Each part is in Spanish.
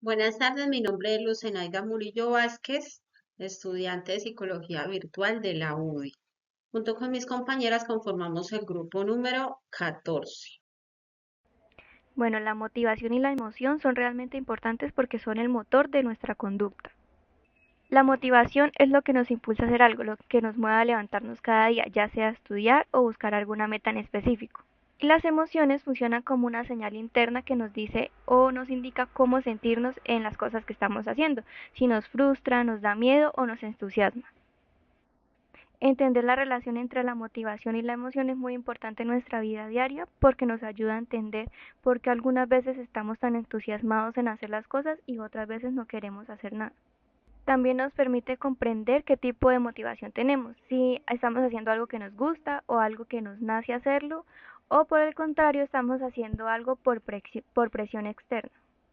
Buenas tardes, mi nombre es Lucenaida Murillo Vázquez, estudiante de Psicología Virtual de la UDI. Junto con mis compañeras conformamos el grupo número 14. Bueno, la motivación y la emoción son realmente importantes porque son el motor de nuestra conducta. La motivación es lo que nos impulsa a hacer algo, lo que nos mueve a levantarnos cada día, ya sea estudiar o buscar alguna meta en específico. Y las emociones funcionan como una señal interna que nos dice o nos indica cómo sentirnos en las cosas que estamos haciendo, si nos frustra, nos da miedo o nos entusiasma. Entender la relación entre la motivación y la emoción es muy importante en nuestra vida diaria porque nos ayuda a entender por qué algunas veces estamos tan entusiasmados en hacer las cosas y otras veces no queremos hacer nada. También nos permite comprender qué tipo de motivación tenemos, si estamos haciendo algo que nos gusta o algo que nos nace hacerlo, o por el contrario estamos haciendo algo por presión externa.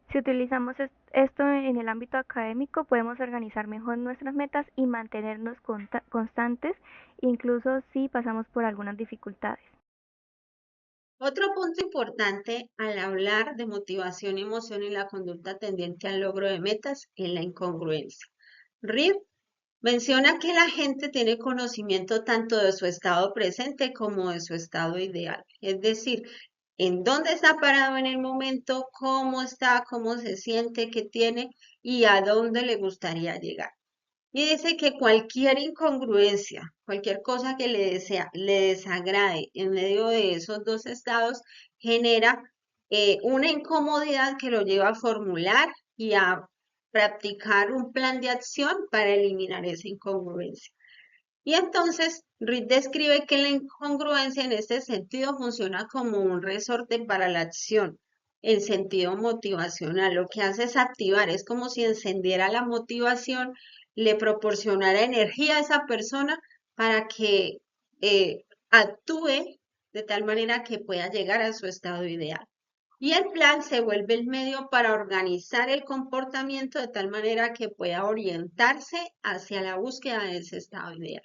Si utilizamos esto en el ámbito académico, podemos organizar mejor nuestras metas y mantenernos constantes, incluso si pasamos por algunas dificultades. Otro punto importante al hablar de motivación, emoción y la conducta tendiente al logro de metas es la incongruencia. Reed menciona que la gente tiene conocimiento tanto de su estado presente como de su estado ideal, es decir, en dónde está parado en el momento, cómo está, cómo se siente, qué tiene y a dónde le gustaría llegar. Y dice que cualquier incongruencia, cualquier cosa que le desagrade en medio de esos dos estados, genera una incomodidad que lo lleva a formular y a practicar un plan de acción para eliminar esa incongruencia. Y entonces Reed describe que la incongruencia en este sentido funciona como un resorte para la acción en sentido motivacional. Lo que hace es activar, es como si encendiera la motivación, le proporcionara energía a esa persona para que actúe de tal manera que pueda llegar a su estado ideal. Y el plan se vuelve el medio para organizar el comportamiento de tal manera que pueda orientarse hacia la búsqueda de ese estado ideal.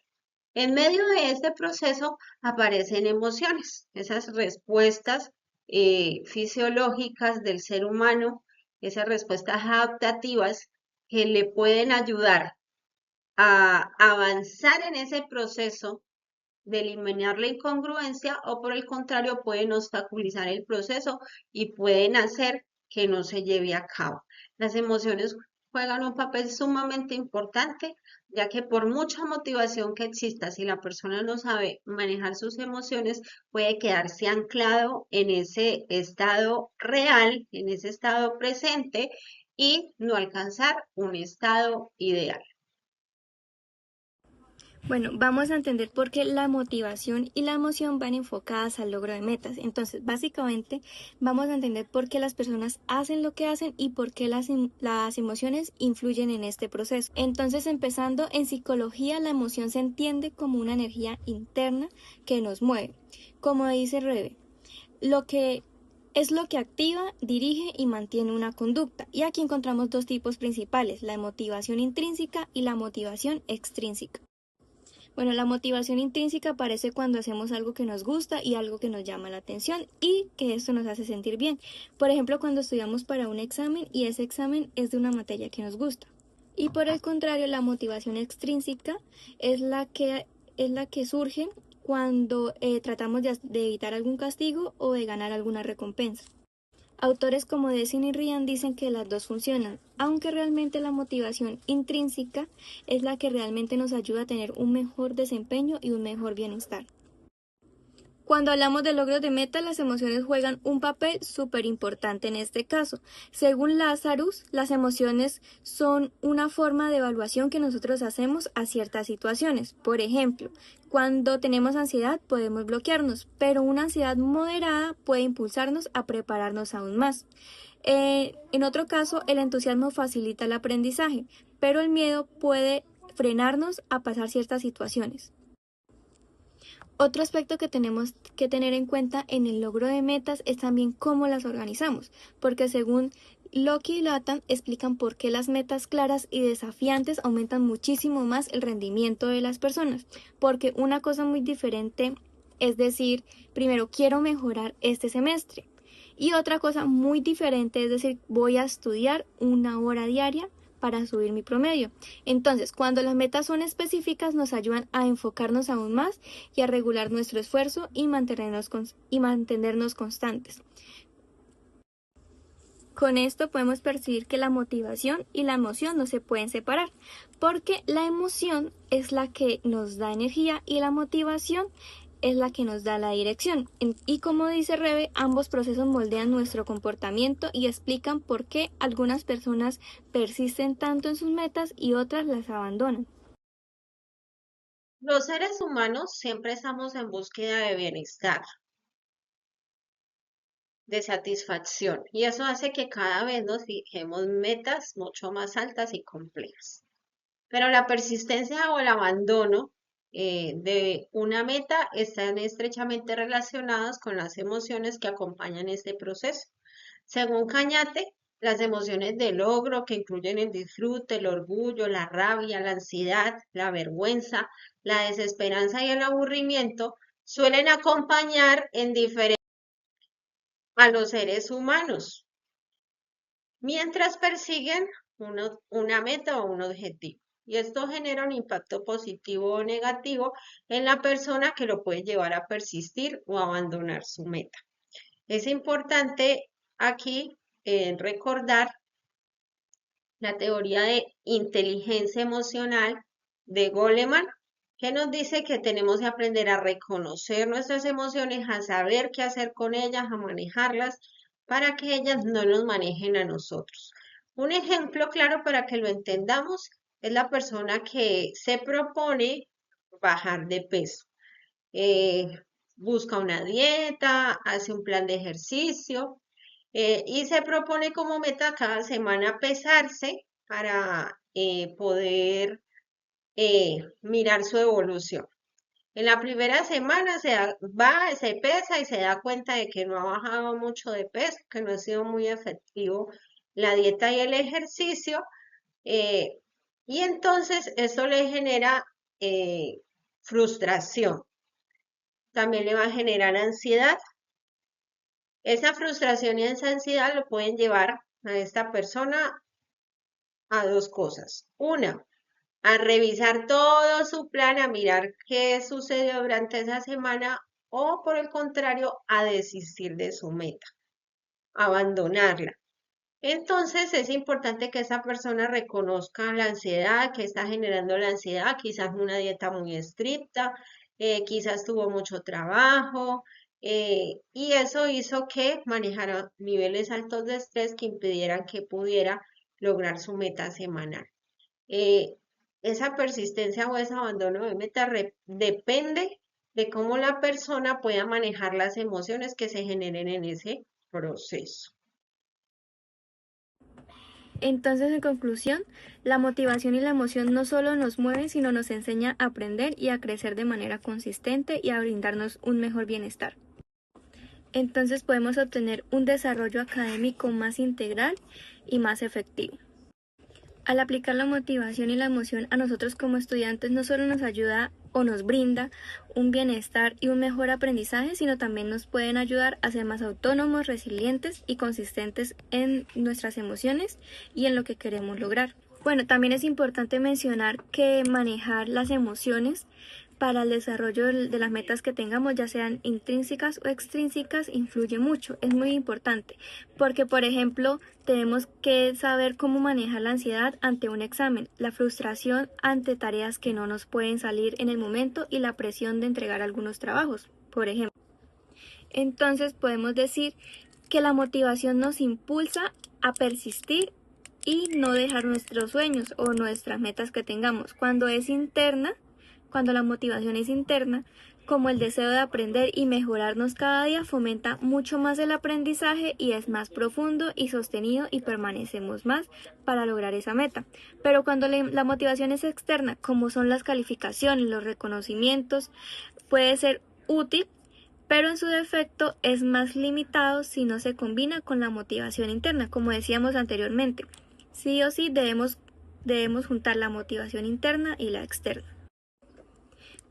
En medio de este proceso aparecen emociones, esas respuestas fisiológicas del ser humano, esas respuestas adaptativas que le pueden ayudar a avanzar en ese proceso de eliminar la incongruencia o por el contrario pueden obstaculizar el proceso y pueden hacer que no se lleve a cabo. Las emociones juegan un papel sumamente importante, ya que por mucha motivación que exista, si la persona no sabe manejar sus emociones, puede quedarse anclado en ese estado real, en ese estado presente y no alcanzar un estado ideal. Bueno, vamos a entender por qué la motivación y la emoción van enfocadas al logro de metas. Entonces, básicamente, vamos a entender por qué las personas hacen lo que hacen y por qué las emociones influyen en este proceso. Entonces, empezando en psicología, la emoción se entiende como una energía interna que nos mueve. Como dice Rebe, lo que es lo que activa, dirige y mantiene una conducta. Y aquí encontramos dos tipos principales, la motivación intrínseca y la motivación extrínseca. Bueno, la motivación intrínseca aparece cuando hacemos algo que nos gusta y algo que nos llama la atención y que esto nos hace sentir bien. Por ejemplo, cuando estudiamos para un examen y ese examen es de una materia que nos gusta. Y por el contrario, la motivación extrínseca es la que surge cuando tratamos de evitar algún castigo o de ganar alguna recompensa. Autores como Desin y Ryan dicen que las dos funcionan, aunque realmente la motivación intrínseca es la que realmente nos ayuda a tener un mejor desempeño y un mejor bienestar. Cuando hablamos de logros de meta, las emociones juegan un papel súper importante en este caso. Según Lazarus, las emociones son una forma de evaluación que nosotros hacemos a ciertas situaciones. Por ejemplo, cuando tenemos ansiedad podemos bloquearnos, pero una ansiedad moderada puede impulsarnos a prepararnos aún más. En otro caso, el entusiasmo facilita el aprendizaje, pero el miedo puede frenarnos a pasar ciertas situaciones. Otro aspecto que tenemos que tener en cuenta en el logro de metas es también cómo las organizamos, porque según Loki y Latham explican por qué las metas claras y desafiantes aumentan muchísimo más el rendimiento de las personas, porque una cosa muy diferente es decir, primero quiero mejorar este semestre Y otra cosa muy diferente es decir, voy a estudiar 1 hora diaria para subir mi promedio. Entonces, cuando las metas son específicas, nos ayudan a enfocarnos aún más y a regular nuestro esfuerzo y mantenernos constantes. Con esto podemos percibir que la motivación y la emoción no se pueden separar, porque la emoción es la que nos da energía y la motivación es la que nos da la dirección. Y como dice Rebe, ambos procesos moldean nuestro comportamiento y explican por qué algunas personas persisten tanto en sus metas y otras las abandonan. Los seres humanos siempre estamos en búsqueda de bienestar, de satisfacción, y eso hace que cada vez nos fijemos metas mucho más altas y complejas. Pero la persistencia o el abandono de una meta están estrechamente relacionados con las emociones que acompañan este proceso. Según Cañate, las emociones de logro, que incluyen el disfrute, el orgullo, la rabia, la ansiedad, la vergüenza, la desesperanza y el aburrimiento, suelen acompañar en diferentes a los seres humanos mientras persiguen una meta o un objetivo. Y esto genera un impacto positivo o negativo en la persona, que lo puede llevar a persistir o abandonar su meta. Es importante aquí recordar la teoría de inteligencia emocional de Goleman, que nos dice que tenemos que aprender a reconocer nuestras emociones, a saber qué hacer con ellas, a manejarlas, para que ellas no nos manejen a nosotros. Un ejemplo claro para que lo entendamos es la persona que se propone bajar de peso. Eh, Busca una dieta, hace un plan de ejercicio, y se propone como meta cada semana pesarse para poder mirar su evolución. En la primera semana se pesa y se da cuenta de que no ha bajado mucho de peso, que no ha sido muy efectivo la dieta y el ejercicio, eh, y entonces eso le genera frustración. También le va a generar ansiedad. Esa frustración y esa ansiedad lo pueden llevar a esta persona a dos cosas. Una, a revisar todo su plan, a mirar qué sucedió durante esa semana, o por el contrario, a desistir de su meta, abandonarla. Entonces es importante que esa persona reconozca la ansiedad que está generando la ansiedad, quizás una dieta muy estricta, quizás tuvo mucho trabajo, y eso hizo que manejara niveles altos de estrés que impidieran que pudiera lograr su meta semanal. Eh, Esa persistencia o ese abandono de meta depende de cómo la persona pueda manejar las emociones que se generen en ese proceso. Entonces, en conclusión, la motivación y la emoción no solo nos mueven, sino nos enseña a aprender y a crecer de manera consistente y a brindarnos un mejor bienestar. Entonces podemos obtener un desarrollo académico más integral y más efectivo. Al aplicar la motivación y la emoción a nosotros como estudiantes, no solo nos ayuda o nos brinda un bienestar y un mejor aprendizaje, sino también nos pueden ayudar a ser más autónomos, resilientes y consistentes en nuestras emociones y en lo que queremos lograr. Bueno, también es importante mencionar que manejar las emociones para el desarrollo de las metas que tengamos, ya sean intrínsecas o extrínsecas, influye mucho. Es muy importante porque, por ejemplo, tenemos que saber cómo manejar la ansiedad ante un examen, la frustración ante tareas que no nos pueden salir en el momento y la presión de entregar algunos trabajos, por ejemplo. Entonces podemos decir que la motivación nos impulsa a persistir y no dejar nuestros sueños o nuestras metas que tengamos. Cuando la motivación es interna, como el deseo de aprender y mejorarnos cada día, fomenta mucho más el aprendizaje y es más profundo y sostenido y permanecemos más para lograr esa meta. Pero cuando la motivación es externa, como son las calificaciones, los reconocimientos, puede ser útil, pero en su defecto es más limitado si no se combina con la motivación interna, como decíamos anteriormente. Sí o sí debemos juntar la motivación interna y la externa.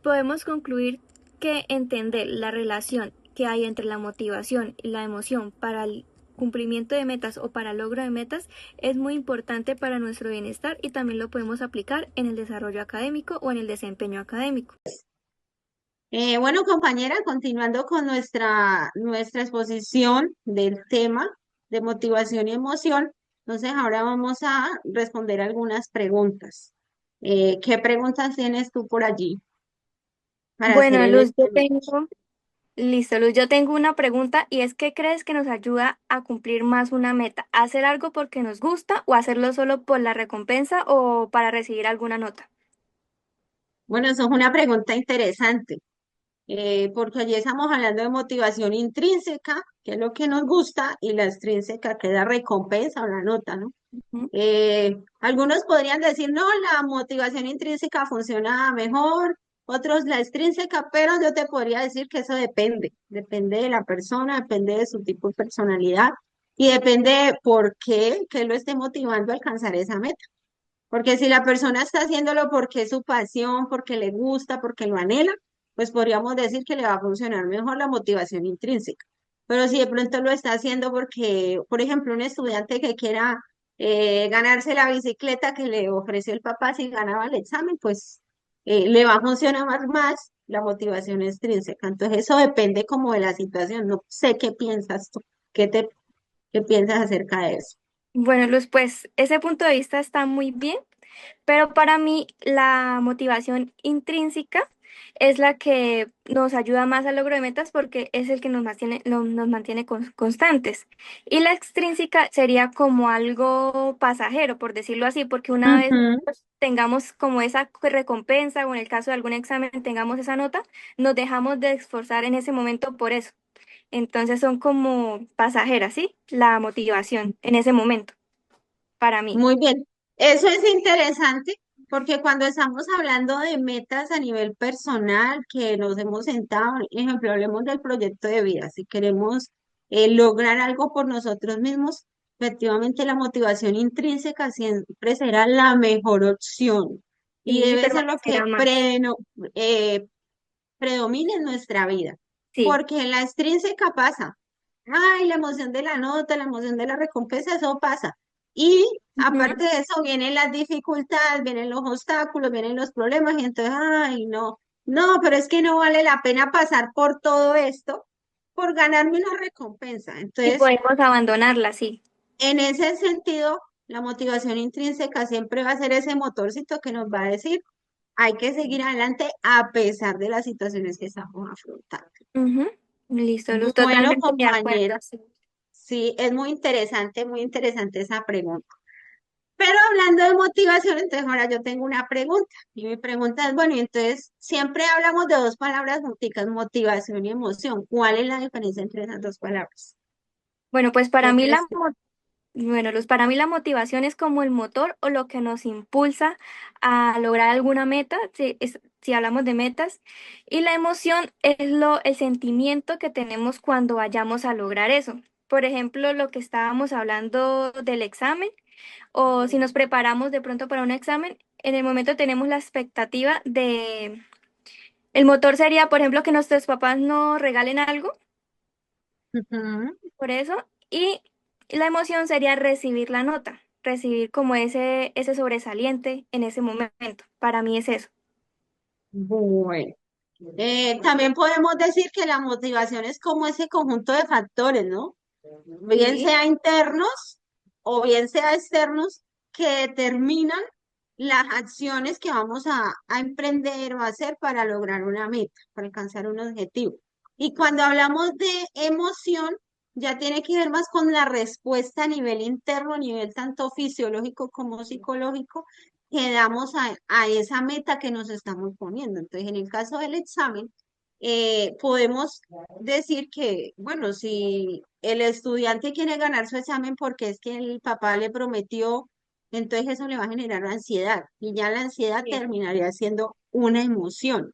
Podemos concluir que entender la relación que hay entre la motivación y la emoción para el cumplimiento de metas o para el logro de metas es muy importante para nuestro bienestar y también lo podemos aplicar en el desarrollo académico o en el desempeño académico. Bueno, compañera, continuando con nuestra exposición del tema de motivación y emoción, entonces ahora vamos a responder algunas preguntas. ¿Qué preguntas tienes tú por allí para hacer Bueno, en Luz, este momento? listo, Luz, yo tengo una pregunta y es ¿qué crees que nos ayuda a cumplir más una meta? ¿Hacer algo porque nos gusta o hacerlo solo por la recompensa o para recibir alguna nota? Bueno, eso es una pregunta interesante, porque allí estamos hablando de motivación intrínseca, que es lo que nos gusta, y la extrínseca, que es la recompensa o la nota, ¿no? Ujú. Algunos podrían decir, no, la motivación intrínseca funciona mejor, otros la extrínseca, pero yo te podría decir que eso depende de la persona, depende de su tipo de personalidad y depende de por qué, que lo esté motivando a alcanzar esa meta. Porque si la persona está haciéndolo porque es su pasión, porque le gusta, porque lo anhela, pues podríamos decir que le va a funcionar mejor la motivación intrínseca. Pero si de pronto lo está haciendo porque, por ejemplo, un estudiante que quiera ganarse la bicicleta que le ofreció el papá si ganaba el examen, pues le va a funcionar más la motivación extrínseca. Entonces eso depende como de la situación. No sé qué piensas tú, qué piensas acerca de eso. Bueno, Luz, pues ese punto de vista está muy bien, pero para mí la motivación intrínseca es la que nos ayuda más al logro de metas porque es el que nos mantiene constantes. Y la extrínseca sería como algo pasajero, por decirlo así, porque una vez Ujú. nosotros tengamos como esa recompensa o en el caso de algún examen tengamos esa nota, nos dejamos de esforzar en ese momento por eso. Entonces son como pasajeras, ¿sí? La motivación en ese momento, para mí. Muy bien, eso es interesante porque cuando estamos hablando de metas a nivel personal que nos hemos sentado, por ejemplo, hablemos del proyecto de vida, si queremos lograr algo por nosotros mismos, efectivamente la motivación intrínseca siempre será la mejor opción y Sí, y debe ser lo que permanecerá más. eh, predomine en nuestra vida, Sí. porque la extrínseca pasa. Ay, la emoción de la nota, la emoción de la recompensa, eso pasa. Y Ujú. aparte de eso, vienen las dificultades, vienen los obstáculos, vienen los problemas, y entonces, ay, no, no, pero es que no vale la pena pasar por todo esto por ganarme una recompensa. Y Entonces, podemos abandonarla, sí. en ese sentido, la motivación intrínseca siempre va a ser ese motorcito que nos va a decir, hay que seguir adelante a pesar de las situaciones que estamos afrontando. Ujú. Listo, Luz, Bueno, totalmente de acuerdo. compañera. Sí. Sí, es muy interesante esa pregunta. Pero hablando de motivación, entonces ahora yo tengo una pregunta. Y mi pregunta es, bueno, y entonces siempre hablamos de dos palabras junticas, motivación y emoción. ¿Cuál es la diferencia entre esas dos palabras? Bueno, pues ¿Qué crees tú? bueno, Luz, para mí la motivación es como el motor o lo que nos impulsa a lograr alguna meta, si hablamos de metas, y la emoción es el sentimiento que tenemos cuando vayamos a lograr eso. Por ejemplo, lo que estábamos hablando del examen. O si nos preparamos de pronto para un examen, en el momento tenemos la expectativa de... El motor sería, por ejemplo, que nuestros papás nos regalen algo, Ujú. por eso, y la emoción sería recibir la nota, recibir como ese sobresaliente en ese momento. Para mí es eso. Bueno, también podemos decir que la motivación es como ese conjunto de factores, ¿no? Bien Sí, sea internos o bien sea externos, que determinan las acciones que vamos a emprender o hacer para lograr una meta, para alcanzar un objetivo. Y cuando hablamos de emoción, ya tiene que ver más con la respuesta a nivel interno, a nivel tanto fisiológico como psicológico, que damos a esa meta que nos estamos poniendo. Entonces, en el caso del examen, podemos decir que, bueno, si el estudiante quiere ganar su examen porque es que el papá le prometió, entonces eso le va a generar ansiedad y ya la ansiedad sí. terminaría siendo una emoción.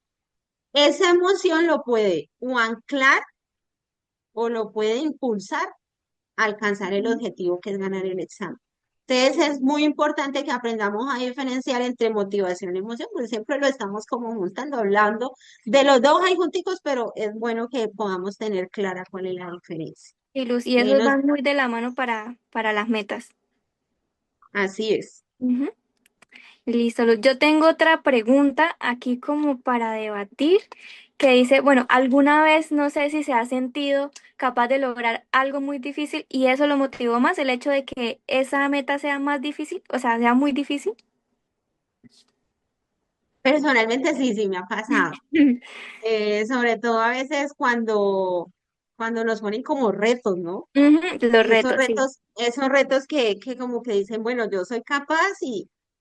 Esa emoción lo puede o anclar o lo puede impulsar a alcanzar el Ujú. objetivo que es ganar el examen. Entonces es muy importante que aprendamos a diferenciar entre motivación y emoción, porque siempre lo estamos como juntando, hablando de los dos ahí junticos, pero es bueno que podamos tener clara cuál es la diferencia. Y Luz, y Eh, esos nos- van muy de la mano para las metas. Así es. Ujú. Listo, Luz. Yo tengo otra pregunta aquí como para debatir, que dice, bueno, ¿alguna vez no sé si se ha sentido capaz de lograr algo muy difícil y eso lo motivó más, el hecho de que esa meta sea más difícil, o sea, sea muy difícil? Personalmente sí, sí me ha pasado. Sobre todo a veces cuando nos ponen como retos, ¿no? Ujú, los retos, sí. Esos retos que como que dicen, bueno, yo soy capaz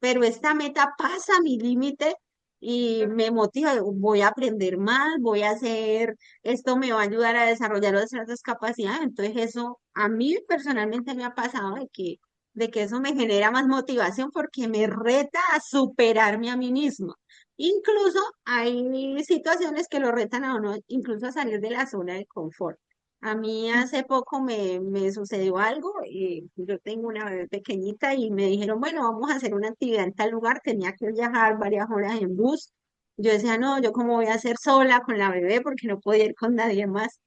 pero esta meta pasa mi límite y me motiva, voy a aprender más, voy a hacer, esto me va a ayudar a desarrollar otras capacidades. Entonces eso a mí personalmente me ha pasado de que eso me genera más motivación porque me reta a superarme a mí misma. Incluso hay situaciones que lo retan a uno, incluso a salir de la zona de confort. A mí hace poco me sucedió algo, y yo tengo una bebé pequeñita y me dijeron, bueno, vamos a hacer una actividad en tal lugar, tenía que viajar varias horas en bus. Yo decía, no, yo cómo voy a hacer sola con la bebé porque no podía ir con nadie más.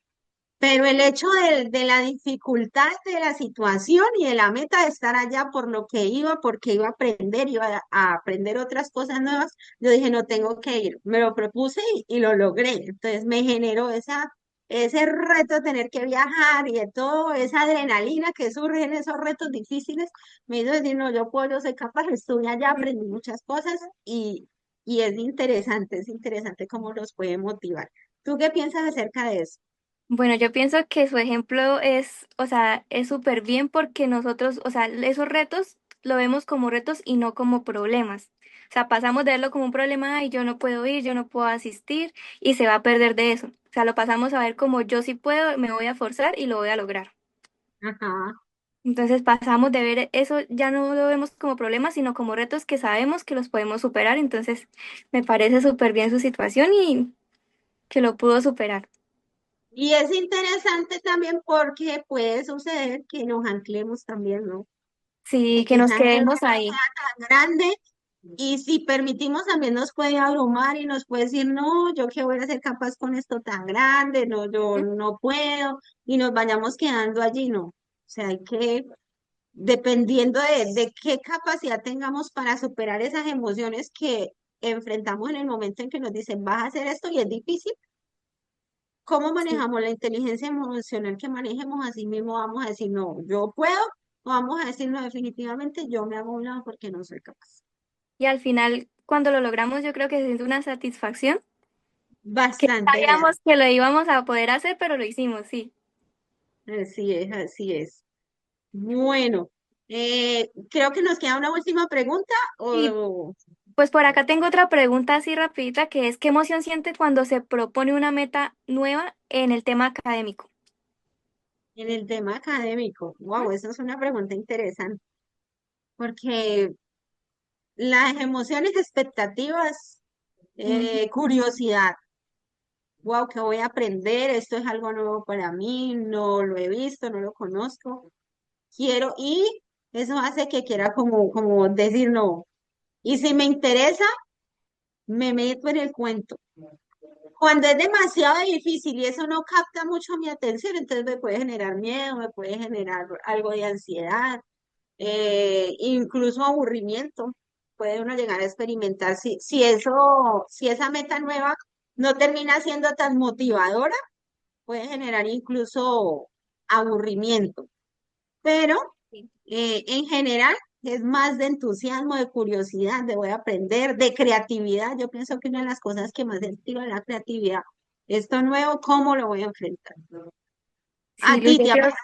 Pero el hecho de la dificultad de la situación y de la meta de estar allá por lo que iba, porque iba a aprender, iba a aprender otras cosas nuevas, yo dije, no tengo que ir. Me lo propuse y lo logré. Entonces me generó ese reto de tener que viajar y de todo, esa adrenalina que surge en esos retos difíciles, me hizo decir, no, yo puedo, yo soy capaz, estuve allá, aprendí muchas cosas y es interesante cómo los puede motivar. ¿Tú qué piensas acerca de eso? Bueno, yo pienso que su ejemplo es, o sea, es súper bien porque nosotros, o sea, esos retos lo vemos como retos y no como problemas. O sea, pasamos de verlo como un problema y yo no puedo ir, yo no puedo asistir y se va a perder de eso. O sea, lo pasamos a ver como yo sí puedo, me voy a forzar y lo voy a lograr. Ajá. Entonces pasamos de ver eso, ya no lo vemos como problemas, sino como retos que sabemos que los podemos superar. Entonces, me parece súper bien su situación y que lo pudo superar. Y es interesante también porque puede suceder que nos anclemos también, ¿no? Sí, Que que nos quizás el quedemos reto ahí. sea tan grande y si permitimos también nos puede abrumar y nos puede decir, no, yo qué voy a ser capaz con esto tan grande, no, yo no puedo y nos vayamos quedando allí, ¿no? O sea, hay que, dependiendo de qué capacidad tengamos para superar esas emociones que enfrentamos en el momento en que nos dicen, vas a hacer esto y es difícil. ¿Cómo Sí. manejamos la inteligencia emocional que manejemos? Así mismo vamos a decir, no, yo puedo, o vamos a decir, no, definitivamente yo me hago a un lado porque no soy capaz. Y al final, cuando lo logramos, yo creo que se siente una satisfacción, que Bastante grande. sabíamos que lo íbamos a poder hacer, pero lo hicimos, sí. Así es, así es. Bueno, creo que nos queda una última pregunta Y o pues por acá tengo otra pregunta así rapidita, que es, ¿qué emoción siente cuando se propone una meta nueva en el tema académico? en el tema académico. ¿Mm? Wow, esa es una pregunta interesante, porque las emociones, expectativas, Ujú. curiosidad. Wow, ¿qué voy a aprender? Esto es algo nuevo para mí, no lo he visto, no lo conozco. Quiero, y eso hace que quiera como decir no. Y si me interesa, me meto en el cuento. Cuando es demasiado difícil y eso no capta mucho mi atención, entonces me puede generar miedo, me puede generar algo de ansiedad, incluso aburrimiento. Puede uno llegar a experimentar si esa meta nueva no termina siendo tan motivadora, puede generar incluso aburrimiento. Pero Sí. en general es más de entusiasmo, de curiosidad, de voy a aprender, de creatividad. Yo pienso que una de las cosas que más inspira es la creatividad. Esto nuevo, ¿cómo lo voy a enfrentar? Sí, ¿A Luz, ti yo te ha creo, pasado?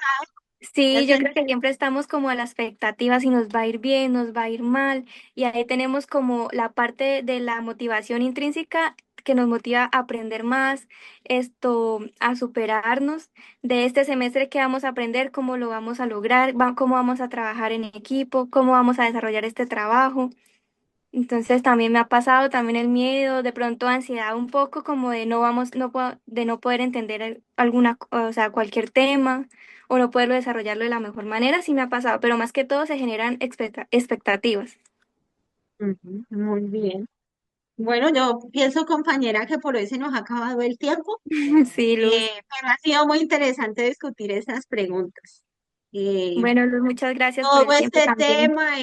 ¿Te sí, has yo creo sentido? que siempre estamos como a la expectativa si nos va a ir bien, nos va a ir mal, y ahí tenemos como la parte de la motivación intrínseca que nos motiva a aprender más, esto, a superarnos de este semestre que vamos a aprender, cómo lo vamos a lograr, cómo vamos a trabajar en equipo, cómo vamos a desarrollar este trabajo. Entonces también me ha pasado también el miedo, de pronto ansiedad un poco como de no vamos, de no poder entender alguna, o sea, cualquier tema o no poderlo desarrollarlo de la mejor manera, sí me ha pasado, pero más que todo se generan expectativas. Ujú, muy bien. Bueno, yo pienso, compañera, que por hoy se nos ha acabado el tiempo, Sí, Luz. pero ha sido muy interesante discutir estas preguntas. Eh, Bueno, Luz, muchas gracias por Todo el tiempo este también. tema,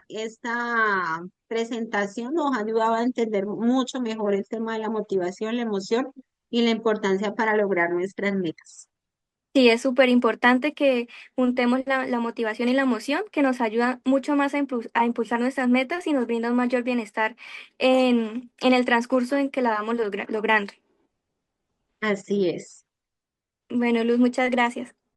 esta presentación nos ha ayudado a entender mucho mejor el tema de la motivación, la emoción y la importancia para lograr nuestras metas. Sí, es súper importante que juntemos la motivación y la emoción, que nos ayuda mucho más a impulsar nuestras metas y nos brinda un mayor bienestar en el transcurso en que la vamos logrando. Así es. Bueno, Luz, muchas gracias.